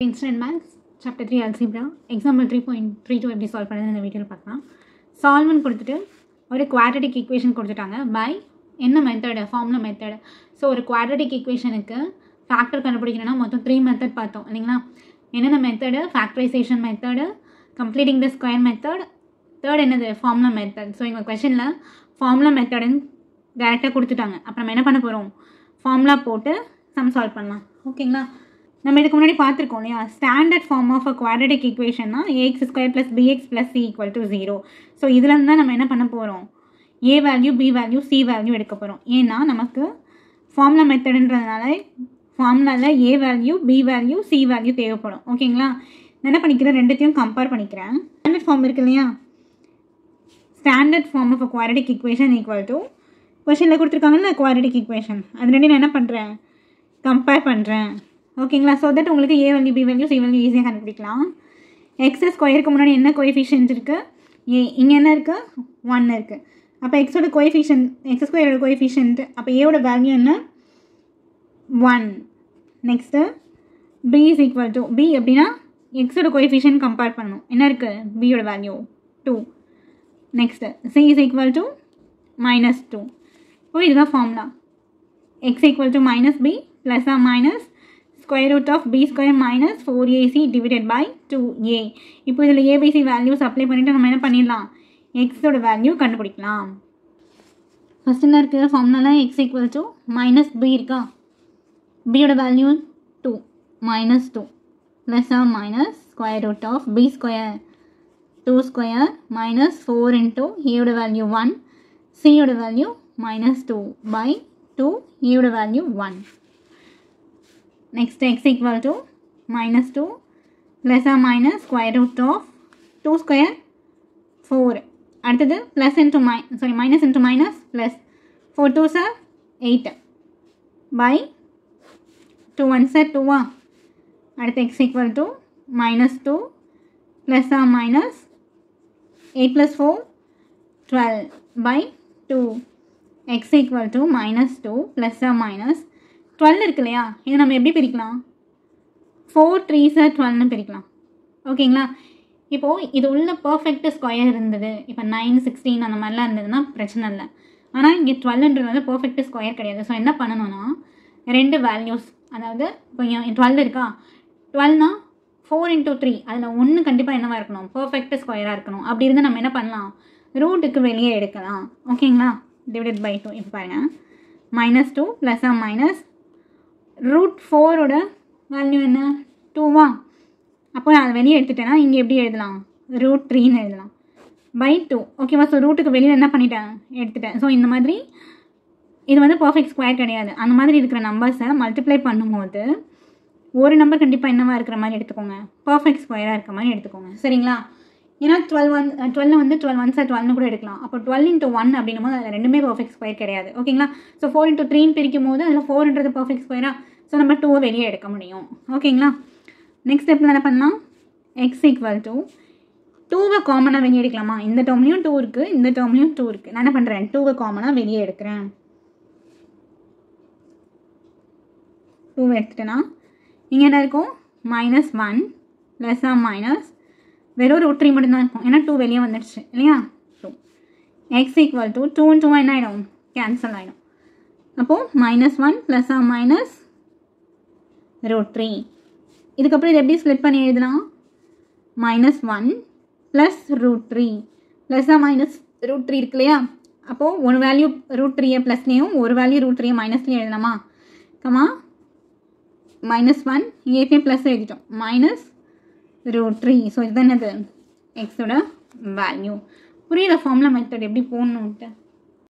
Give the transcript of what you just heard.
Instant Maths Chapter 3 Algebra Example 3.32 எப்படி solve பண்ணுறது இந்த வீடியோவில் பார்க்கலாம். சால்வ்னு கொடுத்துட்டு ஒரு குவாட்ரட்டிக் ஈக்குவேஷன் கொடுத்துட்டாங்க பை என்ன மெத்தடு, ஃபார்முலா மெத்தடு. ஸோ ஒரு குவாட்ரட்டிக் ஈக்குவேஷனுக்கு ஃபேக்டர் கண்டுபிடிக்கணும்னா மொத்தம் 3 மெத்தட் பார்த்தோம் இல்லைங்களா. என்னென்ன method? Factorisation method, completing the square method, third என்னது ஃபார்முலா மெத்தட். ஸோ எங்கள் கொஷனில் ஃபார்முலா மெத்தடுன்னு டேரெக்டாக கொடுத்துட்டாங்க. அப்புறம் நம்ம என்ன பண்ண போகிறோம், ஃபார்முலா போட்டு சம் சால்வ் பண்ணலாம். ஓகேங்களா. நம்ம இதுக்கு முன்னாடி பார்த்துருக்கோம் இல்லையா, standard form of a quadratic ஈக்குவேஷன்னா ax² + bx + c = 0. ஸோ இதில் இருந்து தான் நம்ம என்ன பண்ண போகிறோம், a value, b value, c value எடுக்க போகிறோம். ஏன்னா நமக்கு ஃபார்முலா மெத்தடுன்றதுனால ஃபார்முலாவில் a value, b value, c value தேவைப்படும். ஓகேங்களா. நான் என்ன பண்ணிக்கிறேன், ரெண்டுத்தையும் கம்பேர் பண்ணிக்கிறேன். ஸ்டாண்டர்ட் ஃபார்ம் இருக்கு இல்லையா, standard form of a quadratic equation = கொஷனில் கொடுத்துருக்காங்கல்ல குவாட்ரட்டிக் ஈக்குவேஷன், அது ரெண்டையும் நான் என்ன பண்ணுறேன், கம்பேர் பண்ணுறேன். ஓகேங்களா. ஸோ தட் உங்களுக்கு a value, b value, c value ஈஸியாக கண்டுபிடிக்கலாம். எக்ஸ் ஸ்கொயருக்கு முன்னாடி என்ன கோஎஃபிஷியன்ட் இருக்குது, a. இங்கே என்ன இருக்குது, 1 இருக்குது. அப்போ எக்ஸோட கோஎஃபிஷியன்ட், x² கோஎஃபிஷியன்ட், அப்போ ஏவோட வேல்யூ என்ன, 1. நெக்ஸ்ட்டு b = b அப்படின்னா எக்ஸோட கோஎஃபிஷியன்ட் கம்பேர் பண்ணணும். என்ன இருக்குது, பியோட வேல்யூ 2. Next c = -2. இப்போ இதுதான் formula. x = -b + or minus square root of b² - 4ac / 2a. இப்போ இதில் abc வேல்யூஸ் அப்ளை பண்ணிவிட்டு நம்ம என்ன பண்ணிடலாம், எக்ஸோட வேல்யூ கண்டுபிடிக்கலாம். ஃபஸ்ட் என்ன இருக்குது, ஃபார்முலாவில் x = -b இருக்கா, பியோட value 2 -2 + or minus square root of b² 2² - 4 into a value 1, c value -2 / 2, a value 1. Next x = -2 + or minus square root of 2² 4. அடுத்தது minus into minus plus 4 2s are 8 by 2 1s are 2. அடுத்து x = -2 + or minus 8 + 4 12 by 2. x = -2 + or minus 12 இருக்கு இல்லையா, இதை நம்ம எப்படி பிரிக்கலாம், 4 3s are 12ன்னு பிரிக்கலாம். ஓகேங்களா. இப்போது இது உள்ள பர்ஃபெக்ட் ஸ்கொயர் இருந்தது, இப்போ 9 16 அந்த மாதிரிலாம் இருந்ததுன்னா பிரச்சனை இல்லை. ஆனால் இங்கே 12ன்றது வந்து பர்ஃபெக்ட் ஸ்கொயர் கிடையாது. ஸோ என்ன பண்ணணும்னா, ரெண்டு வேல்யூஸ், அதாவது இப்போ 12 இருக்கா, 12னா 4 into 3, அதில் ஒன்று கண்டிப்பாக என்னவாக இருக்கணும், பர்ஃபெக்ட் ஸ்கொயராக இருக்கணும். அப்படி இருந்தால் நம்ம என்ன பண்ணலாம், ரூட்டுக்கு வெளியே எடுக்கலாம். ஓகேங்களா. Divided by 2. இப்போ பாருங்கள், -2 + or minus √4 வேல்யூ என்ன, 2வா. அப்போ நான் அதை வெளியே எடுத்துட்டேன்னா இங்கே எப்படி எழுதலாம், √3ன்னு எழுதலாம் பை 2. ஓகேவா. ஸோ ரூட்டுக்கு வெளியில் என்ன பண்ணிட்டேன், எடுத்துட்டேன். ஸோ இந்த மாதிரி இது வந்து பர்ஃபெக்ட் ஸ்கொயர் கிடையாது. அந்த மாதிரி இருக்கிற நம்பர்ஸை மல்டிப்ளை பண்ணும்போது ஒரு நம்பர் கண்டிப்பாக என்னவாக இருக்கிற மாதிரி எடுத்துக்கோங்க, பர்ஃபெக்ட் ஸ்கொயராக இருக்கிற மாதிரி எடுத்துக்கோங்க. சரிங்களா. ஏன்னா 12 வந்து 12 1s are 12ன்னு கூட எடுக்கலாம். அப்போ 12 into 1 அப்படின்னும் போது அதில் ரெண்டுமே பர்ஃபெக்ட் ஸ்கொயர் கிடையாது. ஓகேங்களா. ஸோ 4 into 3ன்னு பிரிக்கும் போது அதில் 4ன்றது பர்ஃபெக்ட் ஸ்கொயராக, ஸோ நம்ம 2 வெளியே எடுக்க முடியும். ஓகேங்களா. நெக்ஸ்ட் ஸ்டெப்பில் என்ன பண்ணலாம், x = 2 காமனாக வெளியே எடுக்கலாமா, இந்த டேர்ம்லையும் 2 இருக்குது, இந்த டேர்ம்லையும் 2 இருக்குது. நான் என்ன பண்ணுறேன், 2 காமனாக வெளியே எடுக்கிறேன். 2 எடுத்துட்டேன்னா இங்கே என்ன இருக்கும், -1 + or minus வெறும் √3 மட்டும்தான் இருக்கும். ஏன்னா 2 வெளியே வந்துடுச்சு இல்லையா. 2 x = 2 into 1 என்ன ஆகிடும், கேன்சல் ஆகிடும். அப்போது -1 + or minus √3. இதுக்கப்புறம் இது எப்படி ஸ்ப்ளிட் பண்ணி எழுதலாம், -1 + √3 + or minus √3 இருக்கு இல்லையா. அப்போது ஒரு வேல்யூ √3 ப்ளஸ்லேயும் ஒரு வேல்யூ √3 மைனஸ்லேயும் எழுதலாமா. கமா -1 இங்கே ப்ளஸ் எழுதிட்டோம், -√3. ஸோ இதுதான் என்னது, எக்ஸோட வேல்யூ. புரியுற ஃபார்முலா மெத்தட் எப்படி போடணுன்ட்டு.